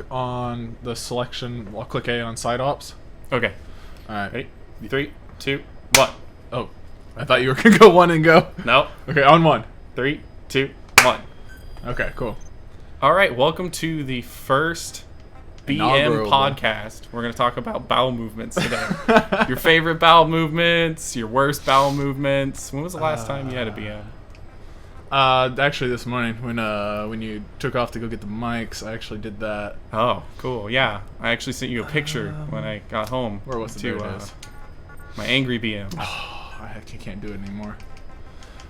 On the selection, I'll click A on side ops. Okay. Alright. Ready? 3, 2, 1. Oh, I thought you were gonna go one and go. No. Okay, on one. 3, 2, 1. Okay, cool. All right. Welcome to the first BM Inaugural. podcast. We're going to talk about bowel movements today. Your favorite bowel movements, your worst bowel movements. When was the last time you had a BM? Actually, this morning when you took off to go get the mics, I actually did that. Oh, cool. Yeah. I actually sent you a picture when I got home. Where was it? There it is. My angry BM. I can't do it anymore.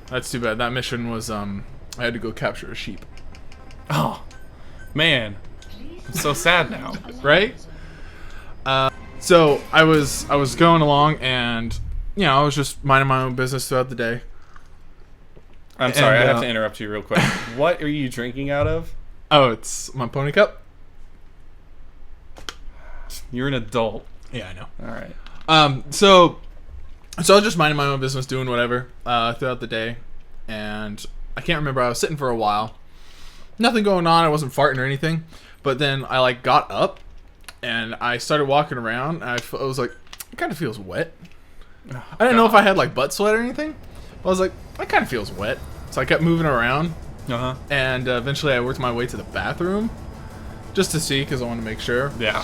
That's too bad. That mission was I had to go capture a sheep. Oh, man. I'm so sad now. Right? So I was going along and I was just minding my own business throughout the day. I'm sorry, And, I have to interrupt you real quick. What are you drinking out of? Oh, it's my pony cup. You're an adult. Yeah, I know. All right. So I was just minding my own business, doing whatever throughout the day, and I can't remember. I was sitting for a while, nothing going on. I wasn't farting or anything, but then I got up and I started walking around. And I was like, it kind of feels wet. I didn't know if I had butt sweat or anything. I was like, it kind of feels wet. So I kept moving around, and eventually I worked my way to the bathroom just to see because I wanted to make sure. Yeah.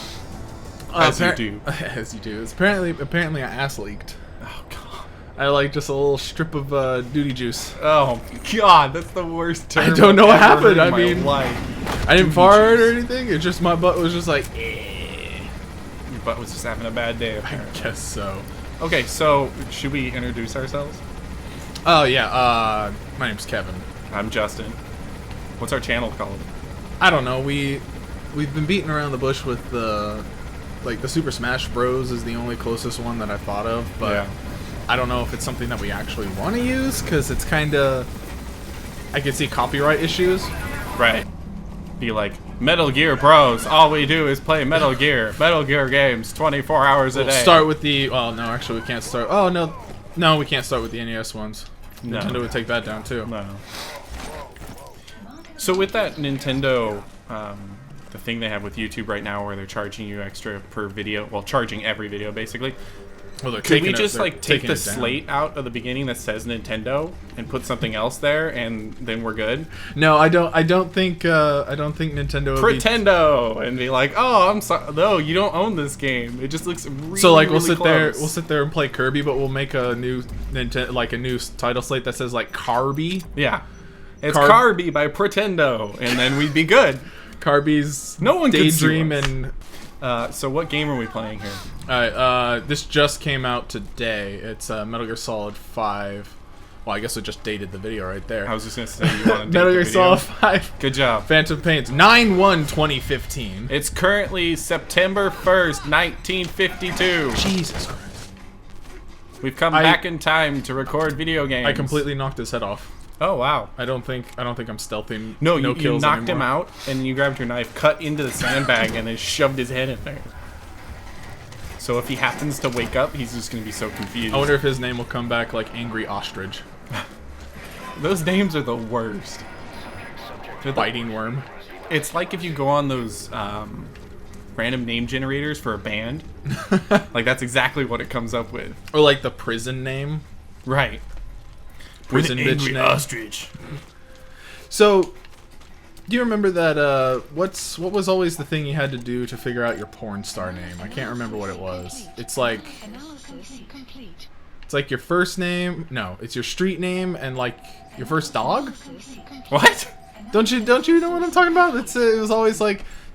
As you do. As you do. It's apparently I ass leaked. Oh god. I just a little strip of duty juice. Oh god, that's the worst term. I don't know what I've ever happened. heard in I my mean, life. I didn't Duty fart juice. or anything. It's just my butt was just like. Your butt was just having a bad day. I Apparently. guess so. Okay, so should we introduce ourselves? Oh yeah. My name's Kevin. I'm Justin. What's our channel called? I don't know. We've been beating around the bush with the Super Smash Bros. Is the only closest one that I thought of, but Yeah. I don't know if it's something that we actually want to use because it's kind of. I can see copyright issues. Right. Be like Metal Gear Bros. All we do is play Metal Gear games 24 hours a We'll day. start with the. Well, no, actually, we can't start. Oh no, we can't start with the NES ones. No. Nintendo would take that down too. No. So with that Nintendo, the thing they have with YouTube right now, where they're charging you extra per video, well, charging every video basically. Well, they're Could taking we it- just they're take taking the it down. slate out of the beginning that says Nintendo and put something else there, and then we're good? No, I don't think Nintendo would be. Pretendo and be like, oh, I'm sorry, no, you don't own this game. It just looks really. So we'll really sit close. there and play Kirby, but we'll make a new Nintendo, a new title slate that says Carby. Yeah, it's Carb- Carby by Pretendo, and then we'd be good. Carby's No one could sue Daydream us. and. So what game are we playing here? Alright, this just came out today. It's Metal Gear Solid 5. Well, I guess it just dated the video right there. I was just gonna say you want to do Metal the Gear video. Solid 5. Good job. Phantom Pains 9/1/2015. It's currently September 1st, 1952. Jesus Christ. We've come back in time to record video games. I completely knocked his head off. Oh wow. I don't think I'm stealthing. No, you kills knocked him anymore. out, and you grabbed your knife, cut into the sandbag, and then shoved his head in there. So if he happens to wake up, he's just gonna be so confused. I wonder if his name will come back like Angry Ostrich. Those names are the worst. They're the- Biting Worm. It's like if you go on those random name generators for a band. Like that's exactly what it comes up with. Or like the prison name. Right. Prison With an bitch angry name. ostrich. So, do you remember that, what was always the thing you had to do to figure out your porn star name? I can't remember what it was. It's like your first name. No, it's your street name and your first dog. What? Don't you know what I'm talking about? It was always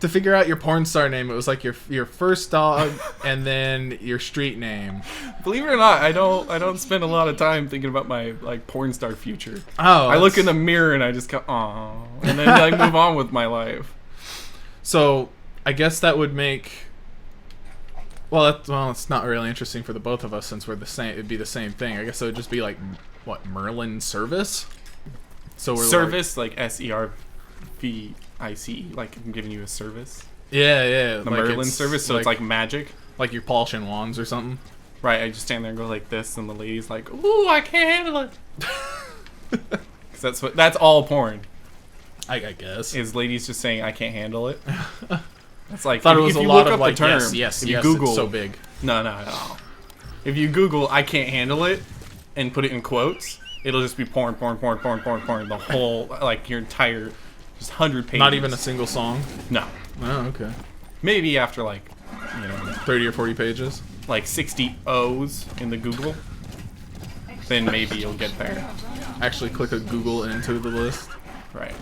to figure out your porn star name. It was your first dog and then your street name. Believe it or not, I don't spend a lot of time thinking about my porn star future. Oh, I look in the mirror and I just go, "Aw," and then move on with my life. So I guess that would make. Well, it's not really interesting for the both of us since we're the same. It'd be the same thing. I guess it would just be Merlin Service. So we're Service SERVICE, like I'm giving you a service. Yeah. The Merlin service, so it's like magic. Like you're polishing wands or something. Right, I just stand there and go like this, and the lady's like, "Ooh, I can't handle it." Because that's all porn. I guess. Is ladies just saying I can't handle it. It's like Thought if, it was if a you lot look of up like the term, yes, if you yes, Google, it's so big. no. If you Google, I can't handle it, and put it in quotes, it'll just be porn, the whole, like, your entire, just 100 pages. Not even a single song. No. Oh, okay. Maybe after, like, 30 or 40 pages. like 60 O's in the Google, then maybe you'll get there. Actually, click a Google into the list. Right.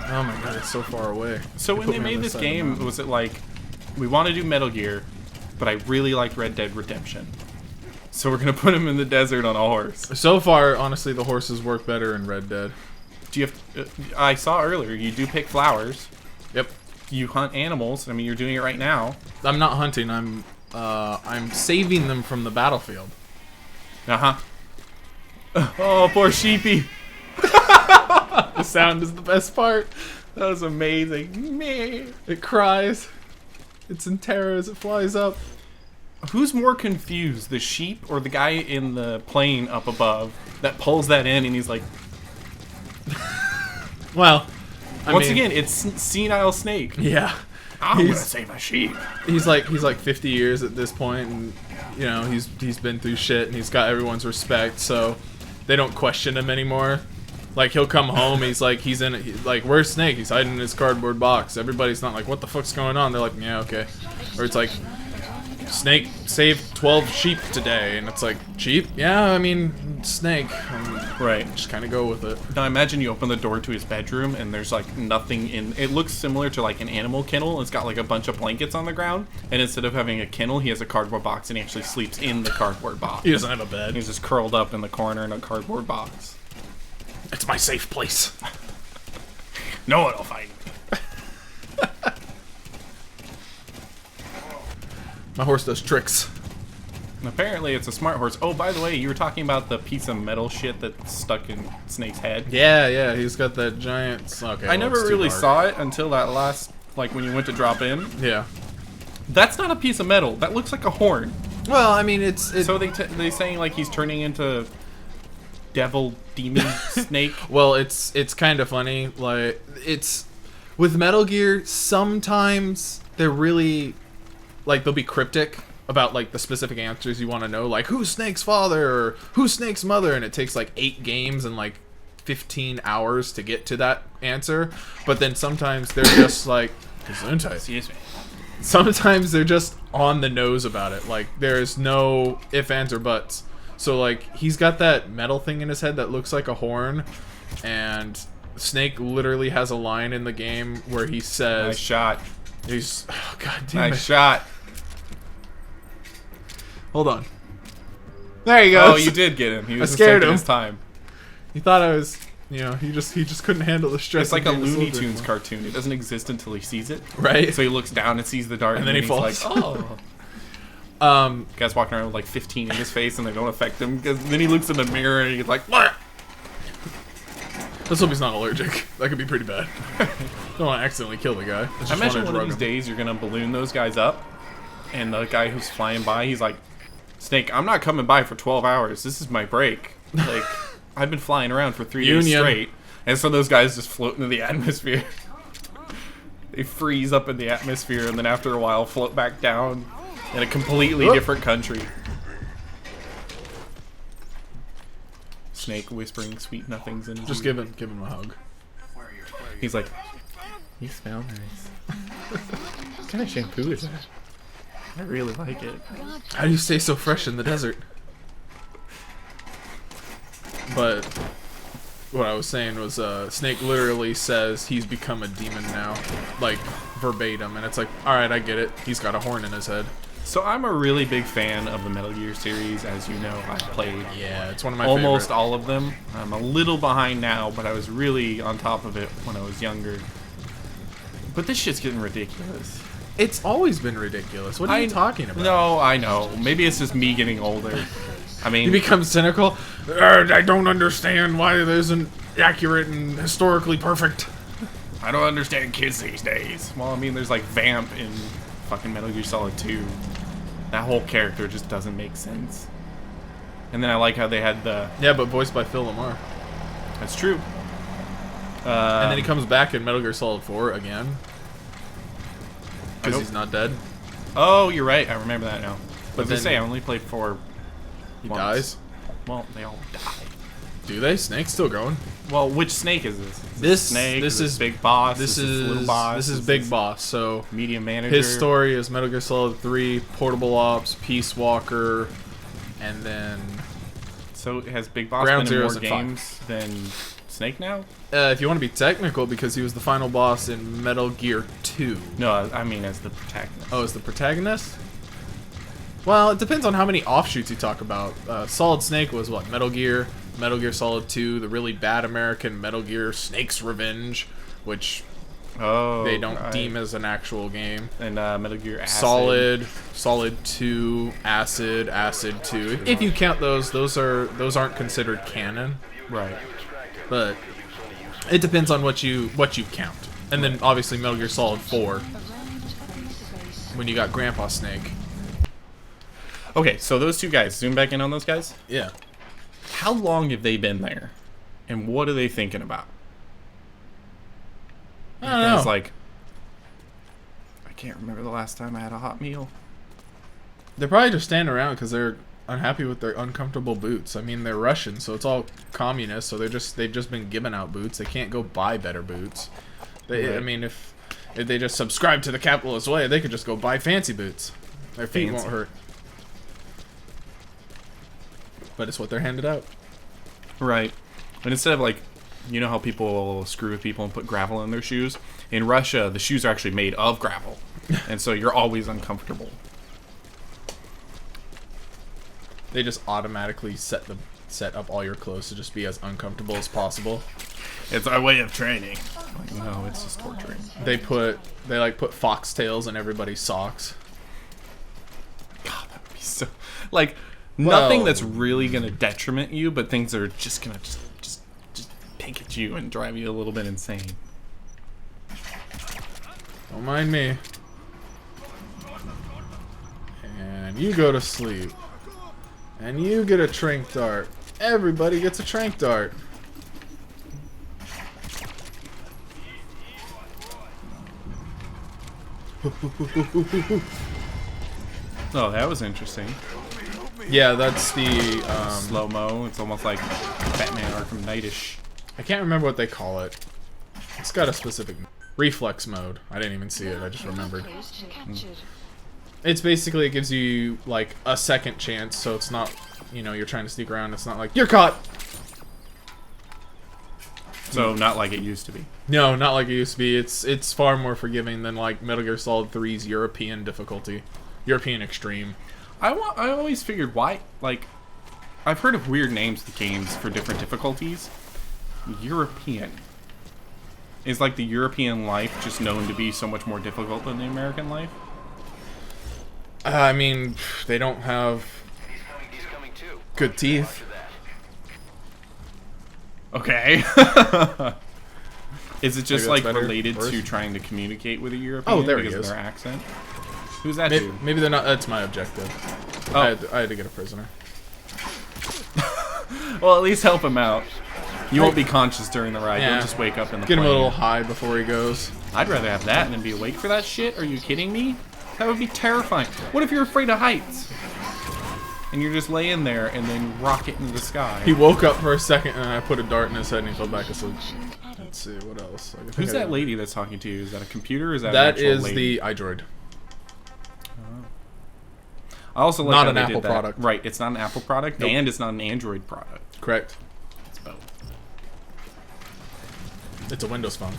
Oh my god, it's so far away. So when they made this game, was it like, we want to do Metal Gear, but I really liked Red Dead Redemption, so we're gonna put him in the desert on a horse. So far, honestly, the horses work better in Red Dead. Do you have? I saw earlier you do pick flowers. Yep. You hunt animals. I mean, you're doing it right now. I'm not hunting. I'm saving them from the battlefield. Oh, poor sheepy. The sound is the best part. That was amazing. Meh. It cries. It's in terror as it flies up. Who's more confused, the sheep or the guy in the plane up above that pulls that in and he's like, Well, once again, it's senile Snake. Yeah. I'm gonna save a sheep. He's like 50 years at this point, and you know he's been through shit, and he's got everyone's respect, so they don't question him anymore. Like he'll come home, he's like, where's Snake? He's hiding in his cardboard box. Everybody's not like, what the fuck's going on? They're like, yeah, okay. Or it's like, Snake saved 12 sheep today, and it's like, sheep? Yeah, I mean, Snake. Right. Just kind of go with it. Now imagine you open the door to his bedroom and there's like nothing in. It looks similar to like an animal kennel. It's got like a bunch of blankets on the ground, and instead of having a kennel, he has a cardboard box, and he actually sleeps in the cardboard box. He doesn't have a bed. He's just curled up in the corner in a cardboard box. It's my safe place. No one will find me. My horse does tricks. And apparently it's a smart horse. Oh, by the way, you were talking about the piece of metal shit that's stuck in Snake's head. Yeah, he's got that giant. Okay, I never really saw it until that last, like when you went to drop in. Yeah. That's not a piece of metal. That looks like a horn. Well, I mean, it's So they saying like he's turning into devil demon Snake. well, it's kind of funny. Like it's with Metal Gear. Sometimes they're really like they'll be cryptic about like the specific answers you want to know, like who's Snake's father or who's Snake's mother, and it takes like 8 games and like 15 hours to get to that answer. But then sometimes they're just like, Excuse me. sometimes they're just on the nose about it. Like there's no ifs, ands, or buts. So like he's got that metal thing in his head that looks like a horn, and Snake literally has a line in the game where he says, Nice shot. he's oh, god damn Nice it. shot. Hold on. There you go. Oh, you did get him. He was just scared taking him. his time. He thought I was, he just couldn't handle the stress. It's like of a being Looney soldier Tunes anymore. cartoon. It doesn't exist until he sees it. Right. So he looks down and sees the dart, And then he he's falls. like, oh. Guy's walking around with like 15 in his face, and they don't affect him. Because then he looks in the mirror and he's like, what? Let's hope he's not allergic. That could be pretty bad. Don't want to accidentally kill the guy. I just I imagine wanna one of drug these him. days you're gonna balloon those guys up, and the guy who's flying by, he's like, Snake, I'm not coming by for 12 hours. This is my break. Like, I've been flying around for 3 days Union. straight, and so those guys just float into the atmosphere. They freeze up in the atmosphere, and then after a while float back down in a completely different country. Snake whispering sweet nothings in his Just ear. give him a hug. He's like, you smell nice. What kind of shampoo is that? I really like it. How do you stay so fresh in the desert? But what I was saying was Snake literally says he's become a demon now, like verbatim, and it's like, all right, I get it. He's got a horn in his head. So I'm a really big fan of the Metal Gear series, as you know. I've played Yeah, it's one of my almost favorite. all of them. I'm a little behind now, but I was really on top of it when I was younger. But this shit's getting ridiculous. It's always been ridiculous. What are you talking about? No, I know. Maybe it's just me getting older. I mean, You become cynical. I don't understand why it isn't accurate and historically perfect. I don't understand kids these days. Well, I mean, there's like Vamp in fucking Metal Gear Solid 2. That whole character just doesn't make sense. And then I like how they had the... Yeah, but voiced by Phil Lamar. That's true. And then he comes back in Metal Gear Solid 4 again. because he's not dead. Oh, you're right. I remember that now. But then- they say I only played 4. He once. dies. Well, they all die. Do they? Snake's still going. Well, which snake is this? Is This snake. This is big boss. This is is little boss. This is big boss. So medium manager. his story is Metal Gear Solid 3, Portable Ops, Peace Walker, and then So has Big Boss Ground been in more Zeroes and 5. games than Snake now? if you want to be technical, because he was the final boss in Metal Gear 2. No, I mean as the protagonist. Oh, is the protagonist? Well, it depends on how many offshoots you talk about. Solid Snake was what? Metal Gear Solid 2, the really bad American Metal Gear Snake's Revenge, which Oh, they don't right. deem as an actual game. And Metal Gear Acid. Solid 2, Acid 2. If you count those aren't considered canon, Right. but it depends on what you count. And then obviously Metal Gear Solid 4, when you got Grandpa Snake. Okay, so those two guys. Zoom back in on those guys. Yeah. How long have they been there? And what are they thinking about? I don't know. Because, like, I can't remember the last time I had a hot meal. They're probably just standing around because they're unhappy with their uncomfortable boots. I mean, they're Russian, so it's all communist. So they've just been giving out boots. They can't go buy better boots. I Right. mean, if they just subscribe to the capitalist way, they could just go buy fancy boots. Their feet Fancy. won't hurt. But it's what they're handed out. Right. And instead of, like, you know how people screw with people and put gravel in their shoes? In Russia, the shoes are actually made of gravel. And so you're always uncomfortable. They just automatically set up all your clothes to just be as uncomfortable as possible. It's our way of training. Like, no, it's just torturing. They put foxtails in everybody's socks. God, that would be so... Like, nothing Well- that's really going to detriment you, but things that are just going to just pick at you and drive you a little bit insane. Don't mind me. And you go to sleep. And you get a trank dart. Everybody gets a trank dart. Oh, that was interesting. Yeah, that's the Slow-mo. It's almost like Batman Arkham Knight-ish. I can't remember what they call it. It's got a specific reflex mode. I didn't even see it. I just remembered. It's basically, it gives you like a second chance, so it's not, you're trying to sneak around. It's not like you're caught. So, not like it used to be. No, not like it used to be. It's far more forgiving than like Metal Gear Solid 3's European difficulty, European extreme. I always figured why, like, I've heard of weird names to games for different difficulties. European. Is like the European life just known to be so much more difficult than the American life? I mean, they don't have good teeth. Okay. Is it just Maybe that's like better, related worse. to trying to communicate with a European Oh, there he because of is. their accent? Who's that Maybe, dude? maybe they're not. That's my objective. Oh. I had to get a prisoner. Well, at least help him out. You won't be conscious during the ride. Yeah. You'll just wake up in the Get him plane. a little high before he goes. I'd rather have that than be awake for that shit. Are you kidding me? That would be terrifying. What if you're afraid of heights? And you're just laying there and then rocket into the sky. He woke up for a second and I put a dart in his head and he fell back asleep. Let's see, what else? I think Who's I that did- lady that's talking to you? Is that a computer or is that That an actual is lady? the iDroid. I also like not how an they Apple did that. product. Right, it's not an Apple product Nope. and it's not an Android product. Correct. It's both. It's a Windows phone.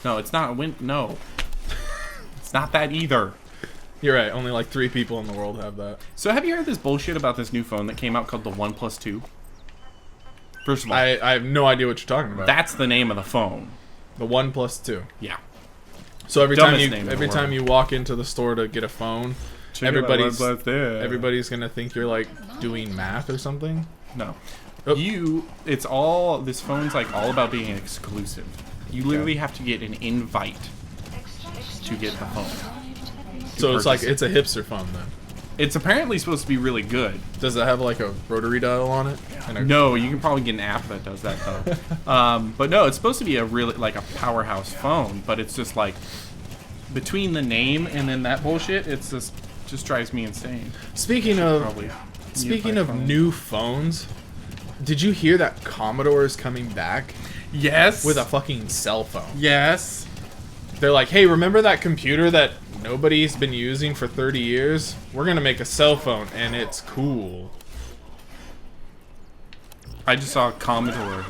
No, it's not no. It's not that either. You're right. Only like 3 people in the world have that. So have you heard this bullshit about this new phone that came out called the OnePlus 2? First of all, I have no idea what you're talking about. that's the name of the phone. The OnePlus 2. Yeah. So every Dumbest time name in the every world. time you walk into the store to get a phone, everybody's gonna think you're like doing math or something. No. Oh. This phone's like all about being exclusive. You literally have to get an invite to get the phone. So it's like purchase it's a hipster phone then. It's apparently supposed to be really good. Does it have like a rotary dial on it? And a- No, you can probably get an app that does that though. But no, it's supposed to be a really like a powerhouse phone, but it's just like between the name and then that bullshit, it's just drives me insane. Speaking of Probably. speaking of new phones, did you hear that Commodore is coming back Yes. with a fucking cell phone? yes. They're like, hey, remember that computer that nobody's been using for 30 years? We're gonna make a cell phone, and it's cool. I just saw Commodore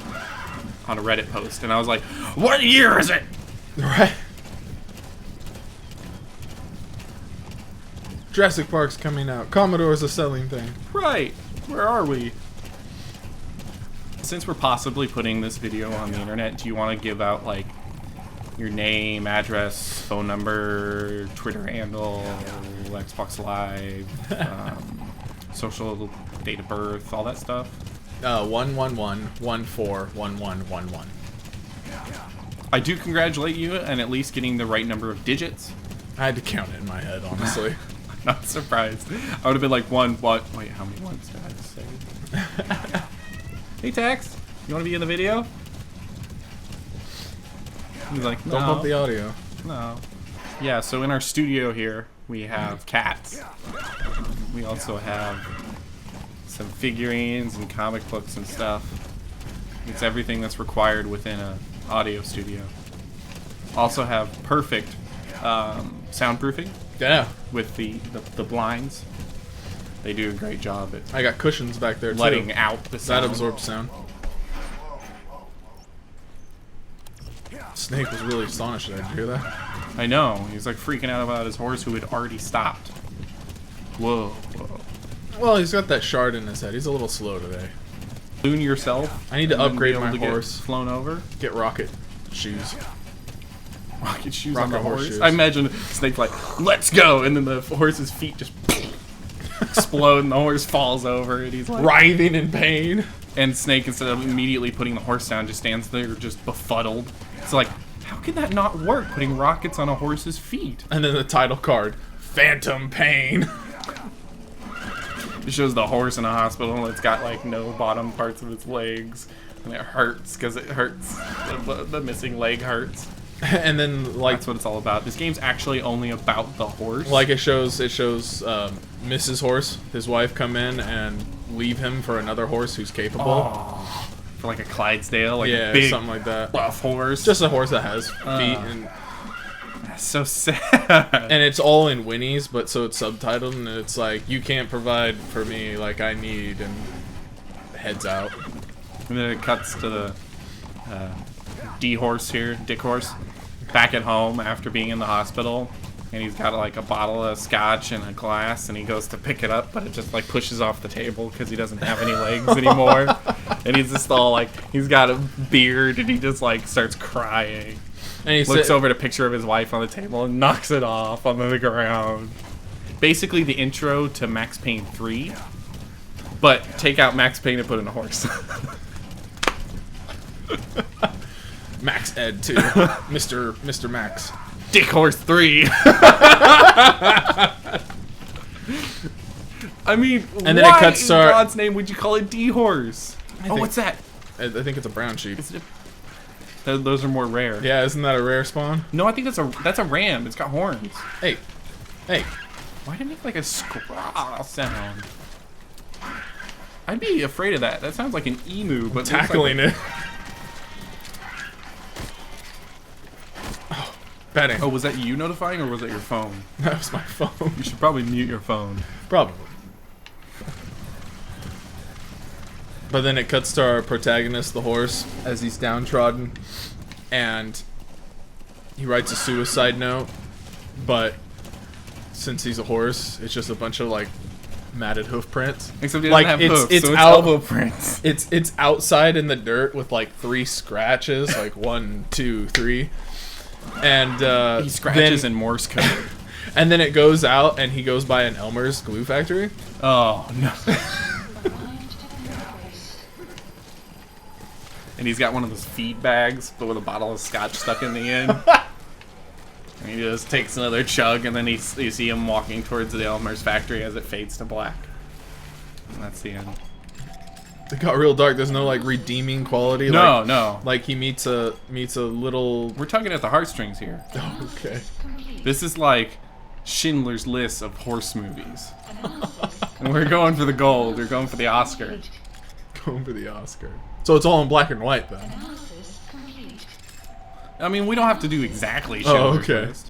on a Reddit post, and I was like, "What year is it?" Right. Jurassic Park's coming out. Commodore's a selling thing. Right. Where are we? Since we're possibly putting this video on the internet, do you want to give out like your name, address, phone number, Twitter handle, Xbox Live, social, date of birth, all that stuff? 111-14-1111. I do congratulate you on at least getting the right number of digits. I had to count it in my head, honestly. Not surprised. I would have been like, what? Wait, how many ones did I say? Hey, Tex, you want to be in the video? He's like, no. Don't bump the audio. No. Yeah, so in our studio here, we have cats. We also have some figurines and comic books and stuff. It's everything that's required within an audio studio. Also have perfect soundproofing Yeah. with the blinds. They do a great job at I got cushions back there, letting too. out the That sound. absorbs sound. Snake was really astonished. Did you hear that? I know. He's like freaking out about his horse who had already stopped. Whoa. Whoa. Well, he's got that shard in his head. He's a little slow today. Balloon yourself. I need to and then upgrade be able my to get horse. flown over. Get rocket shoes. Rocket shoes Rocket on the horse. horseshoes. I imagine Snake like, let's go, and then the horse's feet just explode, and the horse falls over, and he's like, Writhing in pain. and Snake, instead of immediately putting the horse down, just stands there just befuddled. It's like, how can that not work? Putting rockets on a horse's feet. And then the title card, Phantom Pain. It shows the horse in a hospital, and it's got like no bottom parts of its legs, and it hurts because it hurts. The missing leg hurts. And then, like, That's what it's all about. This game's actually only about the horse. like it shows Mrs. Horse, his wife, come in and leave him for another horse who's capable. Oh, for like a Clydesdale, like Yeah, a big something like that. buff horse. Just a horse that has feet, and That's so sad. it's all in Winnie's, but so it's subtitled, and it's like, you can't provide for me like I need, and heads out. And then it cuts to the D horse here, Dick Horse, back at home after being in the hospital, and he's got like a bottle of scotch and a glass, and he goes to pick it up, but it just like pushes off the table because he doesn't have any legs anymore, and he's just all like, he's got a beard, and he just like starts crying. And he Looks said, over at a picture of his wife on the table and knocks it off onto the ground. Basically the intro to Max Payne 3, but take out Max Payne and put in a horse. Max Ed too, Mr. Max. Dick Horse 3. I mean, And then why it cuts in to our- God's name would you call it D Horse? Oh, think- what's that? I think it's a brown sheep. Is it those are more rare. Yeah, isn't that a rare spawn? No, I think that's a ram. It's got horns. Hey, Why did it make like a scrawl sound? I'd be afraid of that. That sounds like an emu, but tackling it. Oh, betting. Oh, was that you notifying, or was that your phone? That was my phone. You should probably mute your phone. Probably. But then it cuts to our protagonist, the horse, as he's downtrodden, and he writes a suicide note, but since he's a horse, it's just a bunch of like matted hoof prints. Except he doesn't Like, have it's- hoofs, it's so it's out- elbow prints. It's outside in the dirt with like 3 scratches, like 1, 2, 3, and He scratches then, in Morse code. and then it goes out, and he goes by an Elmer's glue factory. Oh no. And he's got one of those feed bags, but with a bottle of scotch stuck in the end. And he just takes another chug, and then you see him walking towards the Elmer's factory as it fades to black. And that's the end. It got real dark. There's no like redeeming quality. No, like, no. Like he meets a little. We're tugging at the heartstrings here. Oh, okay. Complete. This is like Schindler's List of horse movies. And we're going for the gold. We're going for the Oscar. Going for the Oscar. So it's all in black and white then. I mean, we don't have to do exactly Oh, Schindler's okay. List.